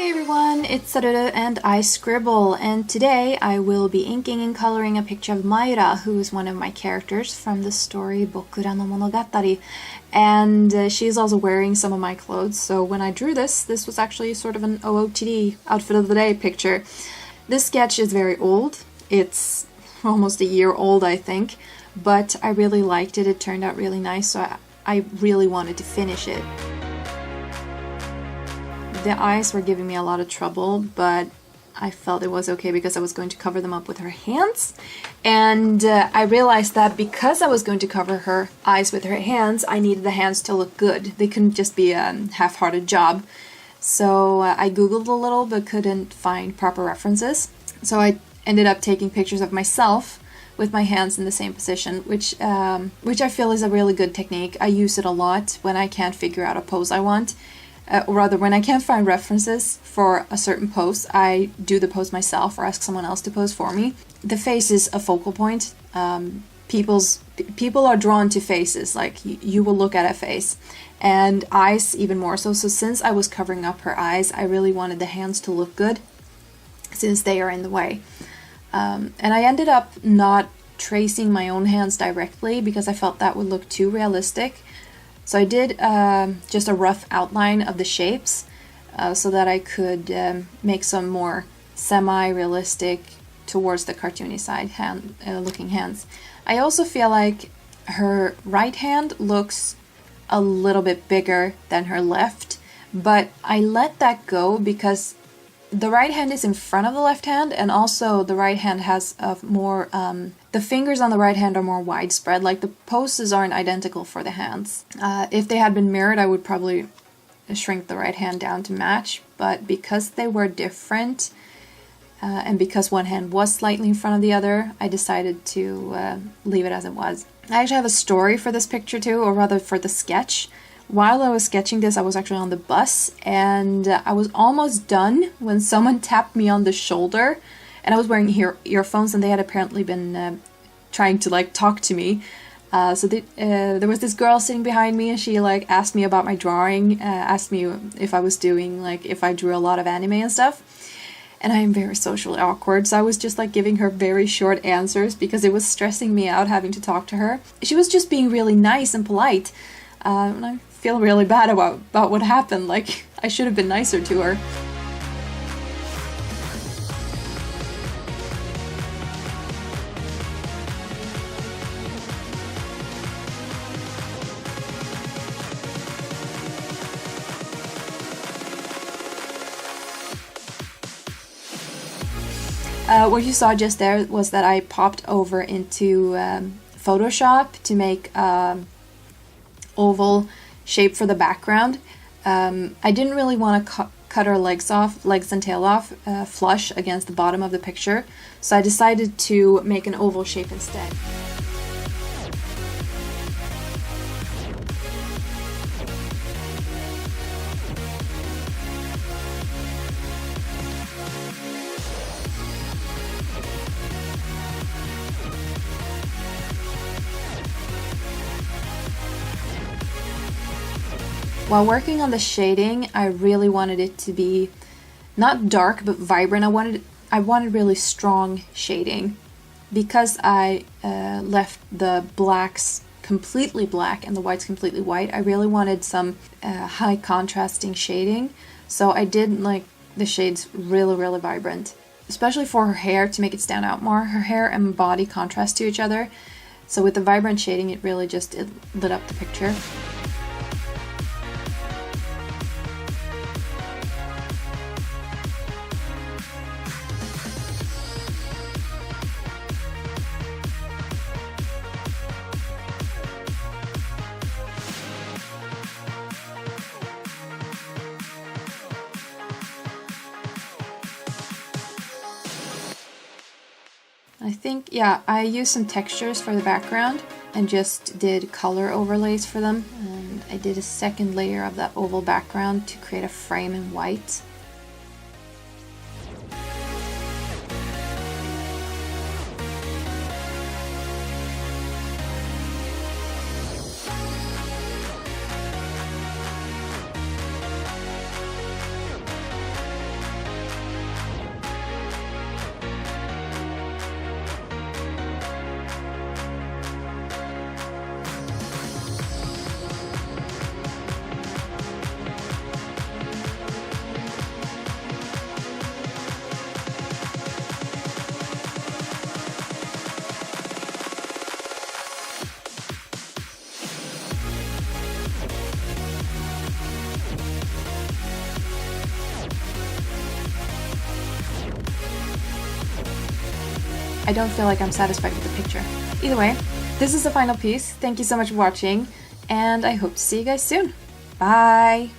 Hi everyone, it's Saruda and I scribble, and today I will be inking and coloring a picture of Mayura, who is one of my characters from the story Bokura no Monogatari, and she's also wearing some of my clothes. So when I drew this was actually sort of an OOTD outfit of the day picture. This sketch is very old. It's almost a year old, I think, but I really liked it. It turned out really nice, so I really wanted to finish it. The eyes were giving me a lot of trouble, but I felt it was okay because I was going to cover them up with her hands. And I realized that because I was going to cover her eyes with her hands, I needed the hands to look good. They couldn't just be a half-hearted job. So I googled a little but couldn't find proper references. So I ended up taking pictures of myself with my hands in the same position, which I feel is a really good technique. I use it a lot when I can't figure out a pose I want. Or rather, when I can't find references for a certain pose, I do the pose myself or ask someone else to pose for me. The face is a focal point. People are drawn to faces, like you will look at a face. And eyes even more so. So since I was covering up her eyes, I really wanted the hands to look good since they are in the way. And I ended up not tracing my own hands directly because I felt that would look too realistic. So I did just a rough outline of the shapes so that I could make some more semi-realistic towards the cartoony side looking hands. I also feel like her right hand looks a little bit bigger than her left, but I let that go because the right hand is in front of the left hand, and also the right hand has a more the fingers on the right hand are more widespread. Like the poses aren't identical for the hands. If they had been mirrored, I would probably shrink the right hand down to match, but because they were different and because one hand was slightly in front of the other, I decided to leave it as it was. I actually have a story for this picture too, or rather for the sketch. While I was sketching this, I was actually on the bus, and I was almost done when someone tapped me on the shoulder, and I was wearing earphones, and they had apparently been trying to talk to me. So there was this girl sitting behind me, and she asked me about my drawing, asked me if I was doing if I drew a lot of anime and stuff. And I am very socially awkward, so I was just giving her very short answers because it was stressing me out having to talk to her. She was just being really nice and polite. And I feel really bad about what happened. I should have been nicer to her. What you saw just there was that I popped over into Photoshop to make oval shape for the background. I didn't really want to cut her legs and tail off, flush against the bottom of the picture, so I decided to make an oval shape instead. While working on the shading, I really wanted it to be not dark but vibrant. I wanted really strong shading. Because I left the blacks completely black and the whites completely white, I really wanted some high contrasting shading. So I did the shades really vibrant, especially for her hair to make it stand out more. Her hair and body contrast to each other. So with the vibrant shading, it really it lit up the picture. I think, yeah, I used some textures for the background and just did color overlays for them. And I did a second layer of that oval background to create a frame in white. I don't feel like I'm satisfied with the picture. Either way, this is the final piece. Thank you so much for watching, and I hope to see you guys soon. Bye!